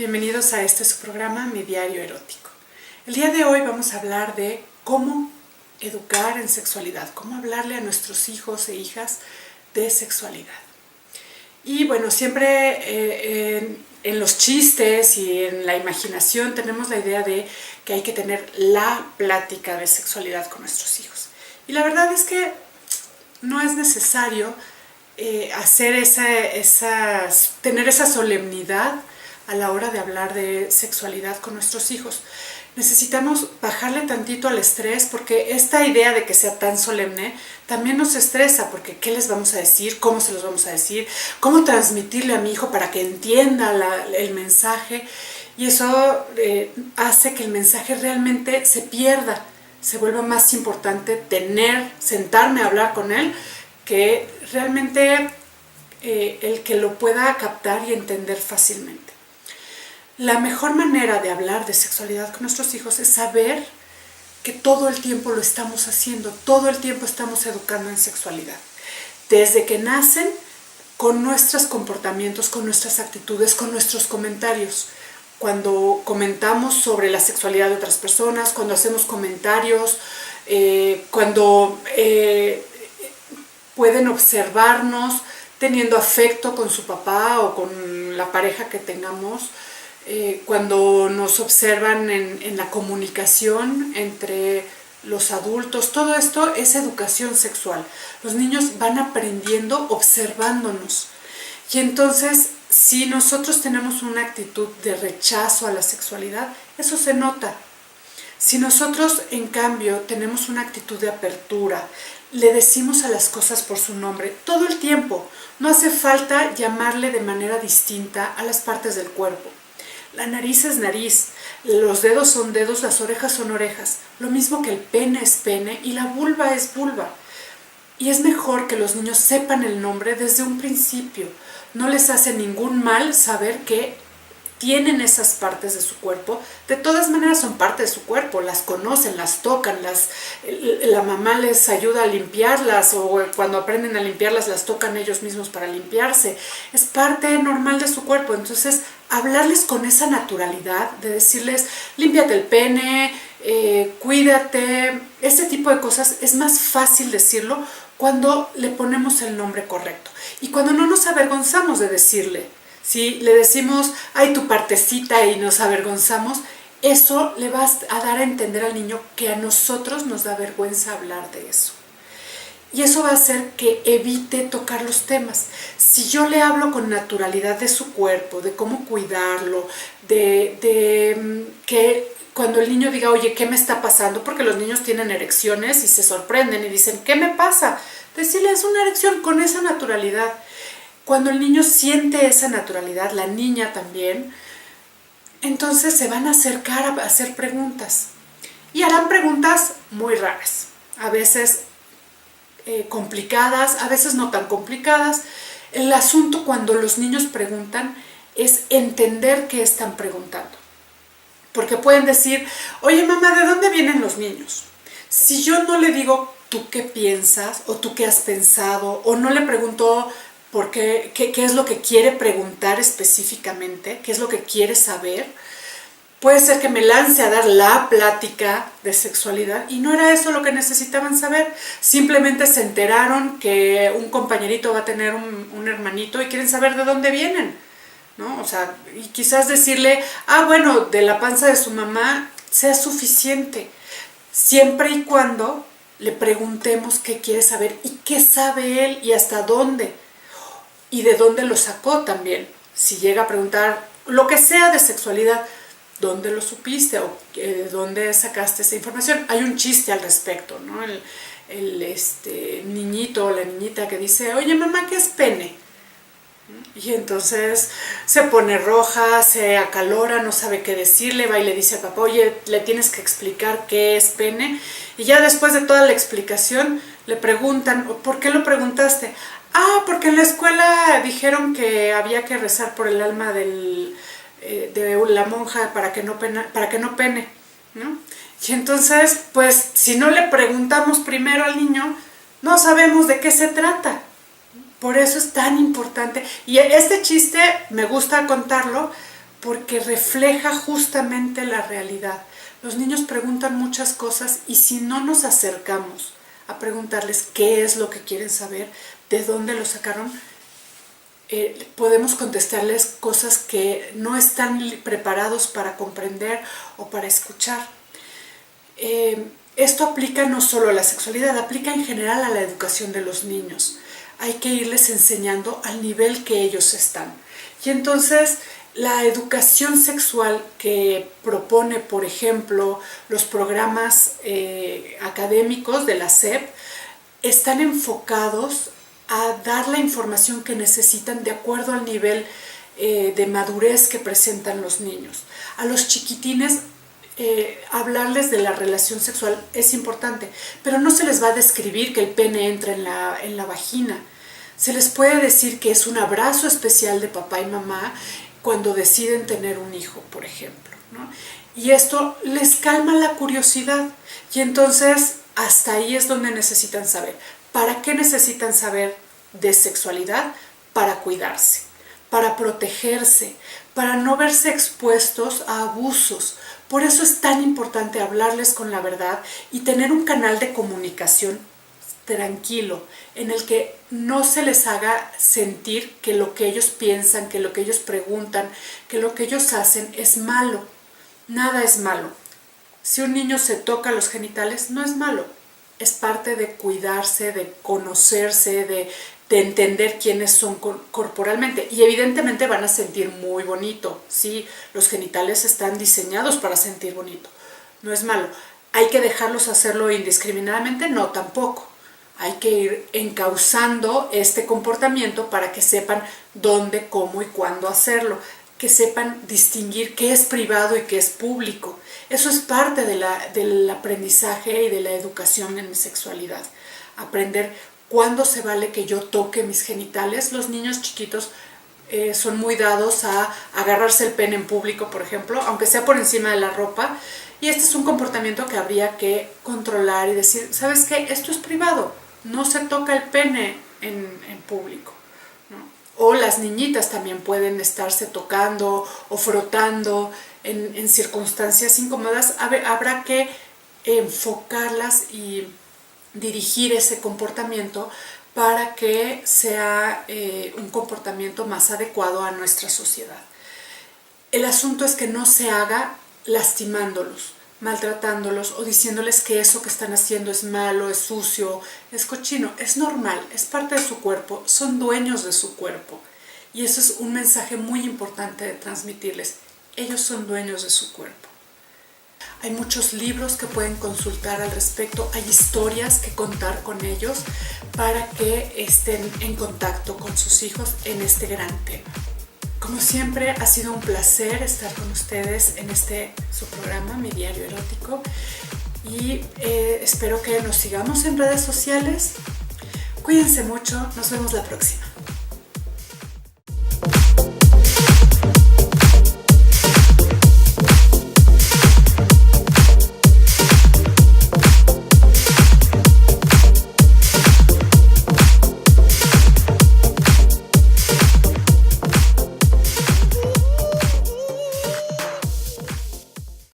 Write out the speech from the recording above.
bienvenidos a este su programa, Mi Diario Erótico. El día de hoy vamos a hablar de cómo educar en sexualidad, cómo hablarle a nuestros hijos e hijas de sexualidad. Y bueno, siempre en los chistes y en la imaginación tenemos la idea de que hay que tener la plática de sexualidad con nuestros hijos. Y la verdad es que no es necesario hacer tener esa solemnidad a la hora de hablar de sexualidad con nuestros hijos. Necesitamos bajarle tantito al estrés, porque esta idea de que sea tan solemne también nos estresa, porque ¿qué les vamos a decir? ¿Cómo se los vamos a decir? ¿Cómo transmitirle a mi hijo para que entienda el mensaje? Y eso hace que el mensaje realmente se pierda, se vuelva más importante sentarme a hablar con él, que realmente el que lo pueda captar y entender fácilmente. La mejor manera de hablar de sexualidad con nuestros hijos es saber que todo el tiempo lo estamos haciendo, todo el tiempo estamos educando en sexualidad. Desde que nacen, con nuestros comportamientos, con nuestras actitudes, con nuestros comentarios. Cuando comentamos sobre la sexualidad de otras personas, cuando hacemos comentarios, cuando pueden observarnos teniendo afecto con su papá o con la pareja que tengamos, cuando nos observan en la comunicación entre los adultos. Todo esto es educación sexual. Los niños van aprendiendo observándonos. Y entonces, si nosotros tenemos una actitud de rechazo a la sexualidad, eso se nota. Si nosotros, en cambio, tenemos una actitud de apertura, le decimos a las cosas por su nombre todo el tiempo, no hace falta llamarle de manera distinta a las partes del cuerpo. La nariz es nariz, los dedos son dedos, las orejas son orejas. Lo mismo que el pene es pene y la vulva es vulva. Y es mejor que los niños sepan el nombre desde un principio. No les hace ningún mal saber que tienen esas partes de su cuerpo. De todas maneras son parte de su cuerpo, las conocen, las tocan, la mamá les ayuda a limpiarlas, o cuando aprenden a limpiarlas las tocan ellos mismos para limpiarse. Es parte normal de su cuerpo. Entonces, hablarles con esa naturalidad, de decirles, límpiate el pene, cuídate, este tipo de cosas es más fácil decirlo cuando le ponemos el nombre correcto y cuando no nos avergonzamos de decirle. Si le decimos, ay, tu partecita, y nos avergonzamos, eso le va a dar a entender al niño que a nosotros nos da vergüenza hablar de eso. Y eso va a hacer que evite tocar los temas. Si yo le hablo con naturalidad de su cuerpo, de cómo cuidarlo, de que cuando el niño diga, oye, ¿qué me está pasando? Porque los niños tienen erecciones y se sorprenden y dicen, ¿qué me pasa? Decirle, es una erección, con esa naturalidad. Cuando el niño siente esa naturalidad, la niña también, entonces se van a acercar a hacer preguntas. Y harán preguntas muy raras, a veces complicadas, a veces no tan complicadas. El asunto cuando los niños preguntan es entender qué están preguntando. Porque pueden decir, oye mamá, ¿de dónde vienen los niños? Si yo no le digo, ¿tú qué piensas? O ¿tú qué has pensado? O no le pregunto por qué es lo que quiere preguntar específicamente, qué es lo que quiere saber, puede ser que me lance a dar la plática de sexualidad y no era eso lo que necesitaban saber. Simplemente se enteraron que un compañerito va a tener un hermanito y quieren saber de dónde vienen, ¿no? O sea, y quizás decirle, bueno, de la panza de su mamá sea suficiente, siempre y cuando le preguntemos qué quiere saber y qué sabe él y hasta dónde. Y de dónde lo sacó también. Si llega a preguntar lo que sea de sexualidad, ¿dónde lo supiste? ¿O de dónde sacaste esa información? Hay un chiste al respecto, ¿no? El niñito o la niñita que dice, oye mamá, ¿qué es pene? Y entonces se pone roja, se acalora, no sabe qué decirle, va y le dice al papá, oye, le tienes que explicar qué es pene. Y ya después de toda la explicación le preguntan, ¿por qué lo preguntaste? Porque en la escuela dijeron que había que rezar por el alma de la monja para que no pene, ¿no? Y entonces, pues, si no le preguntamos primero al niño, no sabemos de qué se trata. Por eso es tan importante. Y este chiste me gusta contarlo porque refleja justamente la realidad. Los niños preguntan muchas cosas y si no nos acercamos a preguntarles qué es lo que quieren saber, de dónde lo sacaron, podemos contestarles cosas que no están preparados para comprender o para escuchar. Esto aplica no solo a la sexualidad, aplica en general a la educación de los niños. Hay que irles enseñando al nivel que ellos están. Y entonces la educación sexual que propone, por ejemplo, los programas académicos de la SEP, están enfocados a dar la información que necesitan de acuerdo al nivel de madurez que presentan los niños. A los chiquitines hablarles de la relación sexual es importante, pero no se les va a describir que el pene entra en la vagina. Se les puede decir que es un abrazo especial de papá y mamá cuando deciden tener un hijo, por ejemplo, ¿no? Y esto les calma la curiosidad y entonces hasta ahí es donde necesitan saber. ¿Para qué necesitan saber de sexualidad? Para cuidarse, para protegerse, para no verse expuestos a abusos. Por eso es tan importante hablarles con la verdad y tener un canal de comunicación tranquilo, en el que no se les haga sentir que lo que ellos piensan, que lo que ellos preguntan, que lo que ellos hacen es malo. Nada es malo. Si un niño se toca los genitales, no es malo. Es parte de cuidarse, de conocerse, de entender quiénes son corporalmente. Y evidentemente van a sentir muy bonito. Sí, los genitales están diseñados para sentir bonito. No es malo. ¿Hay que dejarlos hacerlo indiscriminadamente? No, tampoco. Hay que ir encauzando este comportamiento para que sepan dónde, cómo y cuándo hacerlo, que sepan distinguir qué es privado y qué es público. Eso es parte del aprendizaje y de la educación en sexualidad. Aprender cuándo se vale que yo toque mis genitales. Los niños chiquitos son muy dados a agarrarse el pene en público, por ejemplo, aunque sea por encima de la ropa. Y este es un comportamiento que habría que controlar y decir, ¿sabes qué? Esto es privado. No se toca el pene en público, ¿no? O las niñitas también pueden estarse tocando o frotando en circunstancias incómodas. Habrá que enfocarlas y dirigir ese comportamiento para que sea un comportamiento más adecuado a nuestra sociedad. El asunto es que no se haga lastimándolos, maltratándolos o diciéndoles que eso que están haciendo es malo, es sucio, es cochino. Es normal, es parte de su cuerpo, son dueños de su cuerpo. Y eso es un mensaje muy importante de transmitirles. Ellos son dueños de su cuerpo. Hay muchos libros que pueden consultar al respecto, hay historias que contar con ellos para que estén en contacto con sus hijos en este gran tema. Como siempre, ha sido un placer estar con ustedes en su programa, Mi Diario Erótico, y espero que nos sigamos en redes sociales. Cuídense mucho, nos vemos la próxima.